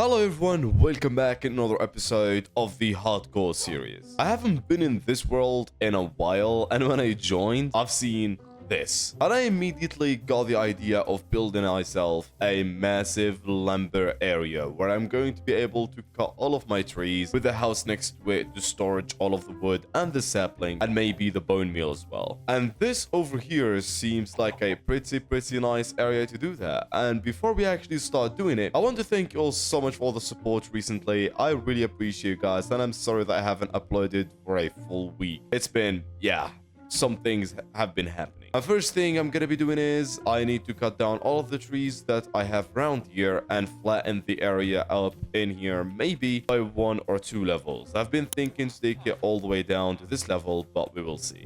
Hello everyone, welcome back in another episode of the Hardcore series. I haven't been in this world in a while, and when I joined, I've seen this. And I immediately got the idea of building myself a massive lumber area where I'm going to be able to cut all of my trees with a house next to it to storage all of the wood and the sapling and maybe the bone meal as well. And this over here seems like a pretty nice area to do that. And before we actually start doing it, I want to thank you all so much for all the support recently. I really appreciate you guys, and I'm sorry that I haven't uploaded for a full week. It's been, some things have been happening. The first thing I'm gonna be doing is I need to cut down all of the trees that I have around here and flatten the area up in here, maybe by 1 or 2 levels. I've been thinking to take it all the way down to this level, but we will see.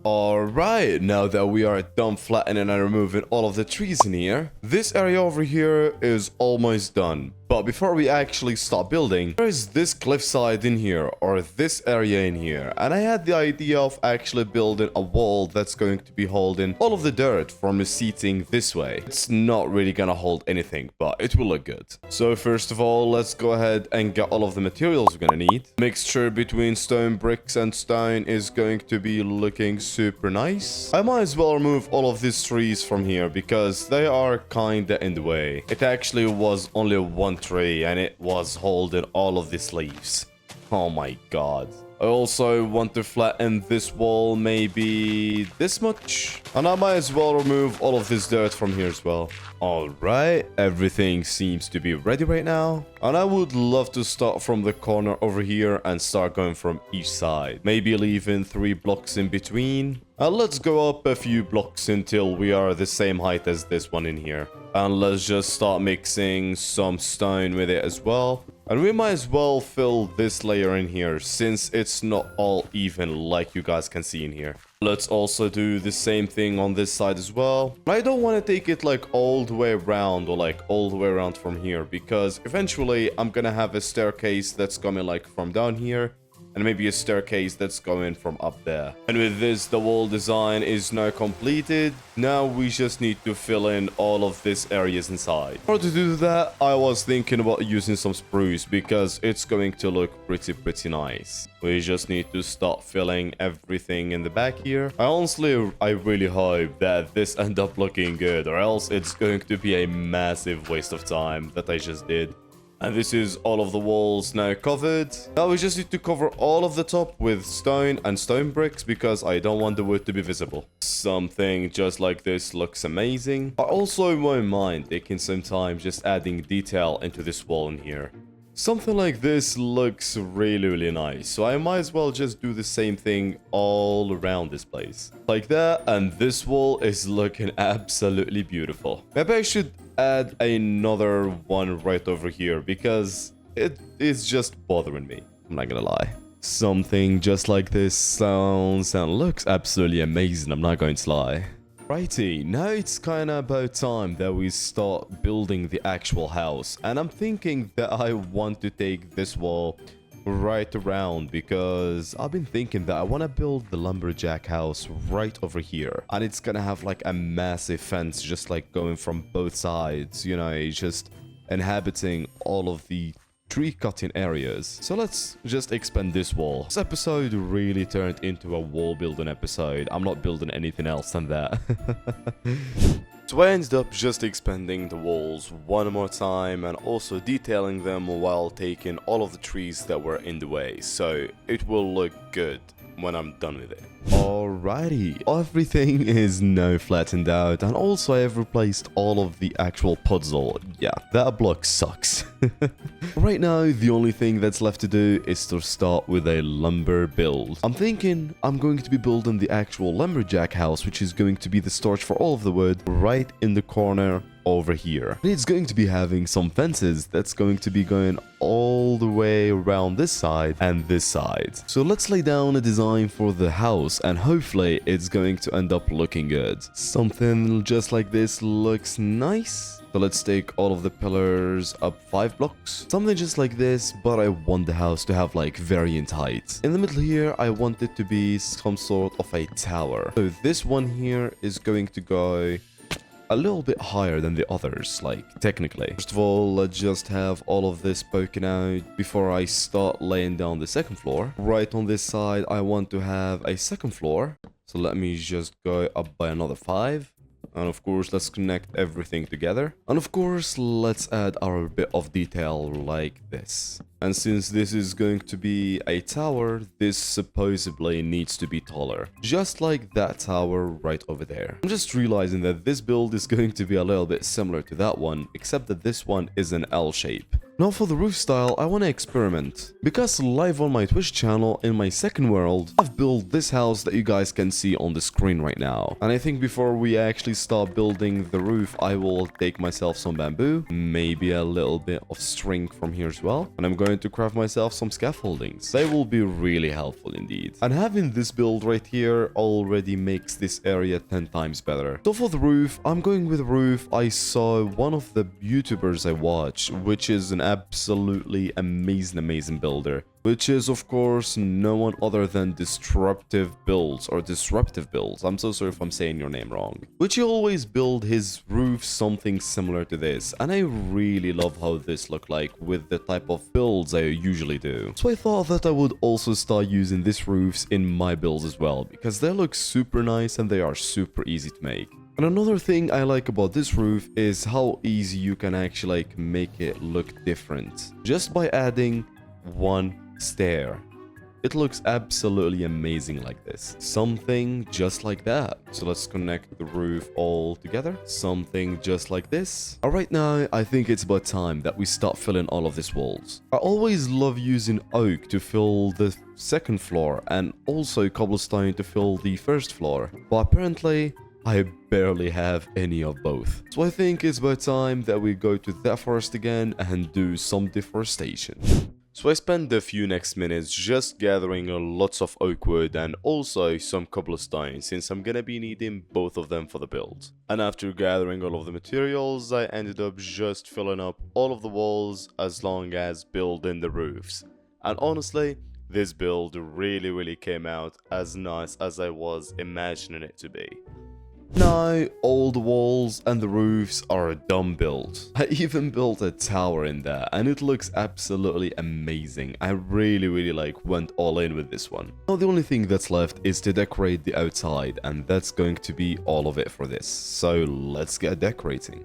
Alright, now that we are done flattening and removing all of the trees in here, this area over here is almost done. But before we actually start building, there is this cliffside in here, or this area in here, and I had the idea of actually building a wall that's going to be holding all of the dirt from receding this way. It's not really gonna hold anything, but it will look good. So first of all, let's go ahead and get all of the materials we're gonna need. Mixture between stone bricks and stone is going to be looking super nice. I might as well remove all of these trees from here because they are kinda in the way. It actually was only one tree and it was holding all of these leaves. Oh my god. I also want to flatten this wall maybe this much. And I might as well remove all of this dirt from here as well. Alright, everything seems to be ready right now. And I would love to start from the corner over here and start going from each side. Maybe leaving 3 blocks in between. And let's go up a few blocks until we are the same height as this one in here. And let's just start mixing some stone with it as well. And we might as well fill this layer in here since it's not all even like you guys can see in here. Let's also do the same thing on this side as well. I don't want to take it like all the way around or like all the way around from here because eventually I'm gonna have a staircase that's coming like from down here. And maybe a staircase that's going from up there. And with this, the wall design is now completed. Now we just need to fill in all of these areas inside. In order to do that, I was thinking about using some spruce because it's going to look pretty nice. We just need to start filling everything in the back here. I really hope that this ends up looking good, or else it's going to be a massive waste of time that I just did. And this is all of the walls now covered. Now we just need to cover all of the top with stone and stone bricks because I don't want the wood to be visible. Something just like this looks amazing. I also won't mind taking some time just adding detail into this wall in here. Something like this looks really nice, so I might as well just do the same thing all around this place. Like that, and this wall is looking absolutely beautiful. Maybe I should add another one right over here because it is just bothering me. I'm not gonna lie. Something just like this sounds and looks absolutely amazing, I'm not going to lie. Righty, now it's kinda about time that we start building the actual house. And I'm thinking that I want to take this wall right around because I've been thinking that I want to build the lumberjack house right over here. And it's gonna have like a massive fence just like going from both sides, you know, just inhabiting all of the tree cutting areas. So let's just expand this wall. This episode really turned into a wall building episode. I'm not building anything else than that. So I ended up just expanding the walls one more time and also detailing them while taking all of the trees that were in the way. So it will look good when I'm done with it. Alrighty, everything is now flattened out, and also I've replaced all of the actual puzzle. Yeah, that block sucks. Right now, the only thing that's left to do is to start with a lumber build. I'm thinking I'm going to be building the actual lumberjack house, which is going to be the storage for all of the wood right right in the corner over here. And it's going to be having some fences that's going to be going all the way around this side and this side. So let's lay down a design for the house and hopefully it's going to end up looking good. Something just like this looks nice. So let's take all of the pillars up 5 blocks. Something just like this, but I want the house to have like variant height. In the middle here, I want it to be some sort of a tower. So this one here is going to go a little bit higher than the others, like technically. First of all, let's just have all of this poking out before I start laying down the second floor. Right on this side, I want to have a second floor. So let me just go up by another 5. And of course, let's connect everything together. And of course, let's add our bit of detail like this. And since this is going to be a tower, this supposedly needs to be taller. Just like that tower right over there. I'm just realizing that this build is going to be a little bit similar to that one, except that this one is an L shape. Now for the roof style, I want to experiment. Because live on my Twitch channel, in my second world, I've built this house that you guys can see on the screen right now. And I think before we actually start building the roof, I will take myself some bamboo, maybe a little bit of string from here as well. And I'm going to craft myself some scaffoldings. They will be really helpful indeed. And having this build right here already makes this area 10 times better. So for the roof, I'm going with a roof. I saw one of the YouTubers I watch, which is an absolutely amazing builder, which is of course no one other than Disruptive Builds, or Disruptive Builds. I'm so sorry if I'm saying your name wrong. Which he always build his roof something similar to this, and I really love how this look like with the type of builds I usually do. So I thought that I would also start using these roofs in my builds as well, because they look super nice and they are super easy to make. And another thing I like about this roof is how easy you can actually like make it look different just by adding one stair. It looks absolutely amazing like this. Something just like that. So let's connect the roof all together. Something just like this. Alright, now I think it's about time that we start filling all of these walls. I always love using oak to fill the second floor and also cobblestone to fill the first floor. But apparently I barely have any of both. So I think it's about time that we go to that forest again and do some deforestation. So I spent the few next minutes just gathering lots of oak wood and also some cobblestone, since I'm gonna be needing both of them for the build. And after gathering all of the materials, I ended up just filling up all of the walls as long as building the roofs. And honestly, this build really came out as nice as I was imagining it to be. Now, all the walls and the roofs are a dumb build. I even built a tower in there and it looks absolutely amazing. I really like went all in with this one. Now the only thing that's left is to decorate the outside, and that's going to be all of it for this. So let's get decorating.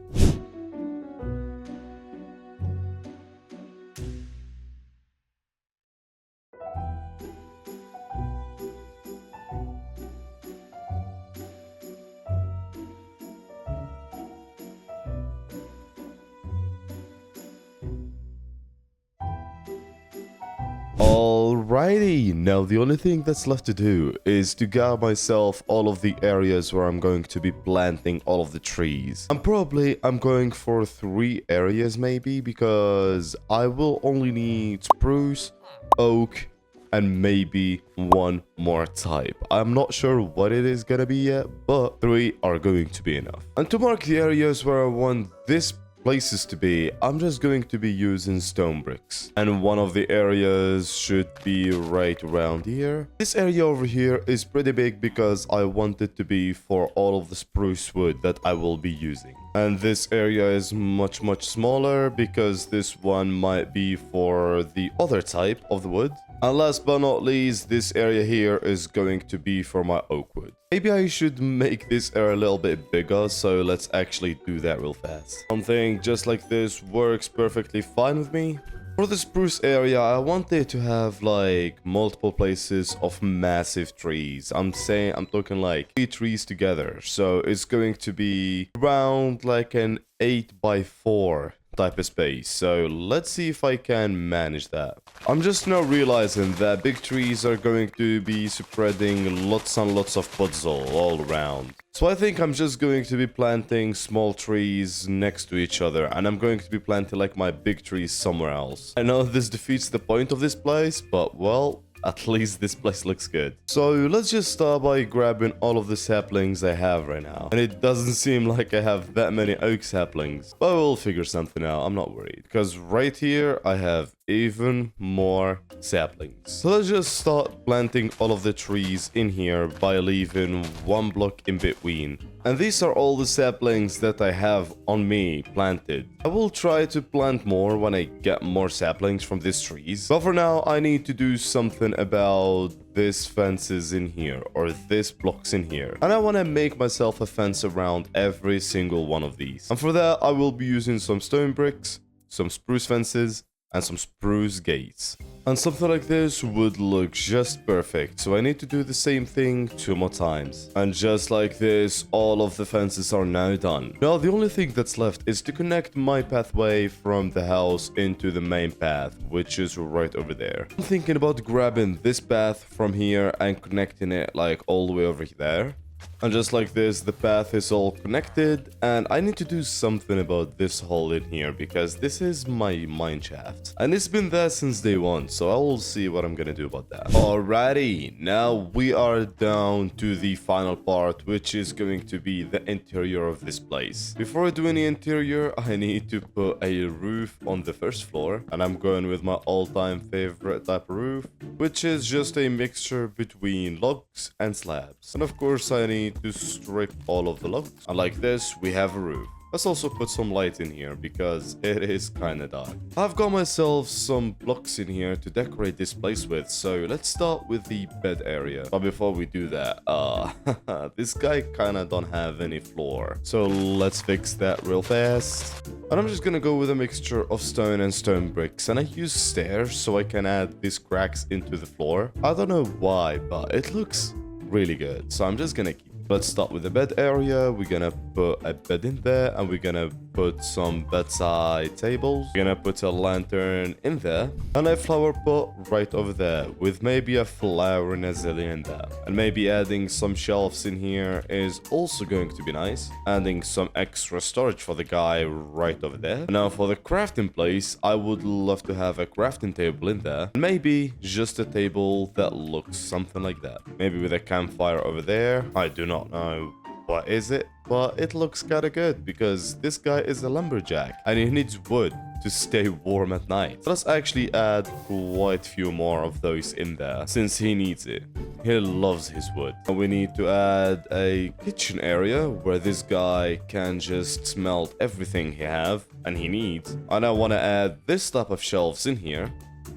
Alrighty, now the only thing that's left to do is to gather myself all of the areas where I'm going to be planting all of the trees. I'm going for 3 areas maybe, because I will only need spruce, oak, and maybe one more type. I'm not sure what it is gonna be yet, but 3 are going to be enough. And to mark the areas where I want this places to be, I'm just going to be using stone bricks, and one of the areas should be right around here. This area over here is pretty big because I want it to be for all of the spruce wood that I will be using, and this area is much smaller because this one might be for the other type of the wood. And last but not least, this area here is going to be for my oak wood. Maybe I should make this area a little bit bigger, so let's actually do that real fast. Something just like this works perfectly fine with me. For the spruce area, I wanted to have like multiple places of massive trees. I'm talking like 3 trees together. So it's going to be around like an 8 by 4 type of space. So let's see if I can manage that. I'm just now realizing that big trees are going to be spreading lots and lots of puzzle all around. So I think I'm just going to be planting small trees next to each other, and I'm going to be planting like my big trees somewhere else. I know this defeats the point of this place, but well, at least this place looks good. So let's just start by grabbing all of the saplings I have right now. And it doesn't seem like I have that many oak saplings, but we'll figure something out. I'm not worried, because right here I have even more saplings. So let's just start planting all of the trees in here by leaving one block in between. And these are all the saplings that I have on me planted. I will try to plant more when I get more saplings from these trees. But for now, I need to do something about this fences in here, or this blocks in here. And I want to make myself a fence around every single one of these. And for that, I will be using some stone bricks, some spruce fences, and some spruce gates. And something like this would look just perfect, so I need to do the same thing 2 more times. And just like this, all of the fences are now done. Now the only thing that's left is to connect my pathway from the house into the main path, which is right over there. I'm thinking about grabbing this path from here and connecting it like all the way over there. And just like this, the path is all connected, and I need to do something about this hole in here, because this is my mine shaft. And it's been there since day one, so I will see what I'm gonna do about that. Alrighty, now we are down to the final part, which is going to be the interior of this place. Before I do any interior, I need to put a roof on the first floor, and I'm going with my all-time favorite type of roof, which is just a mixture between logs and slabs. And of course, I need to strip all of the logs, and like this we have a roof. Let's also put some light in here because it is kinda dark. I've got myself some blocks in here to decorate this place with, so let's start with the bed area. But before we do that, this guy kinda don't have any floor, so let's fix that real fast. And I'm just gonna go with a mixture of stone and stone bricks, and I use stairs so I can add these cracks into the floor. I don't know why, but it looks really good, so I'm just gonna keep. Let's start with the bed area. We're gonna put a bed in there, and we're gonna put some bedside tables. We're gonna put a lantern in there, and a flower pot right over there, with maybe a flowering azalea in there. And maybe adding some shelves in here is also going to be nice. Adding some extra storage for the guy right over there. Now for the crafting place, I would love to have a crafting table in there. And maybe just a table that looks something like that. Maybe with a campfire over there. I do not know what is it, but it looks kinda good because this guy is a lumberjack and he needs wood to stay warm at night. So let's actually add quite a few more of those in there since he needs it. He loves his wood. And we need to add a kitchen area where this guy can just melt everything he have and he needs. And I want to add this type of shelves in here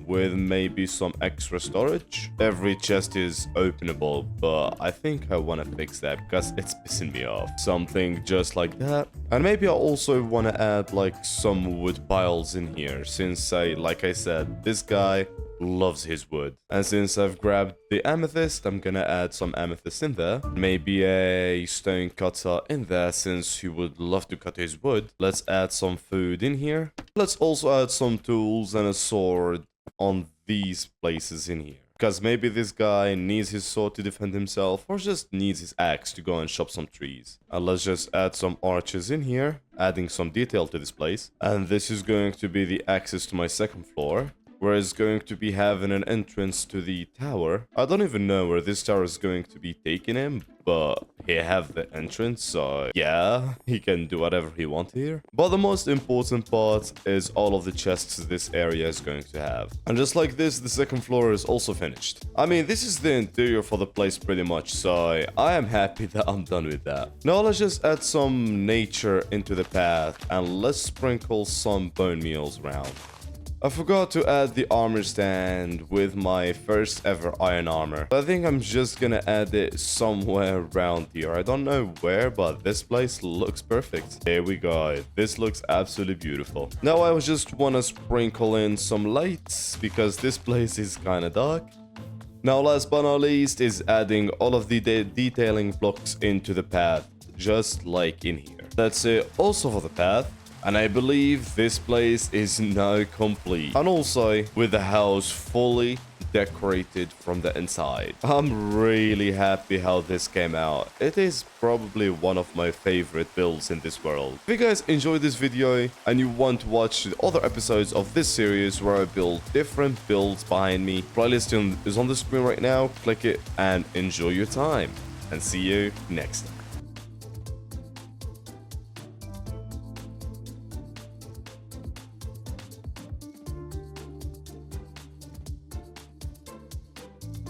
with maybe some extra storage. Every chest is openable, but I think I want to fix that because it's pissing me off. Something just like that. And maybe I also want to add like some wood piles in here, since like I said, this guy loves his wood. And since I've grabbed the amethyst, I'm gonna add some amethyst in there. Maybe a stone cutter in there since he would love to cut his wood. Let's add some food in here. Let's also add some tools and a sword on these places in here, because maybe this guy needs his sword to defend himself or just needs his axe to go and chop some trees. And let's just add some arches in here, adding some detail to this place. And this is going to be the access to my second floor, where it's going to be having an entrance to the tower. I don't even know where this tower is going to be taking him, but he have the entrance, so yeah, he can do whatever he wants here. But the most important part is all of the chests this area is going to have. And just like this, the second floor is also finished. I mean, this is the interior for the place pretty much, so I am happy that I'm done with that. Now let's just add some nature into the path, and let's sprinkle some bone meals around. I forgot to add the armor stand with my first ever iron armor. I think I'm just gonna add it somewhere around here. I don't know where, but this place looks perfect. There we go. This looks absolutely beautiful. Now I just wanna sprinkle in some lights because this place is kinda dark. Now last but not least is adding all of the detailing blocks into the path, just like in here. That's it also for the path. And I believe this place is now complete. And also with the house fully decorated from the inside. I'm really happy how this came out. It is probably one of my favorite builds in this world. If you guys enjoyed this video and you want to watch the other episodes of this series where I build different builds behind me, playlist is on the screen right now. Click it and enjoy your time. And see you next time.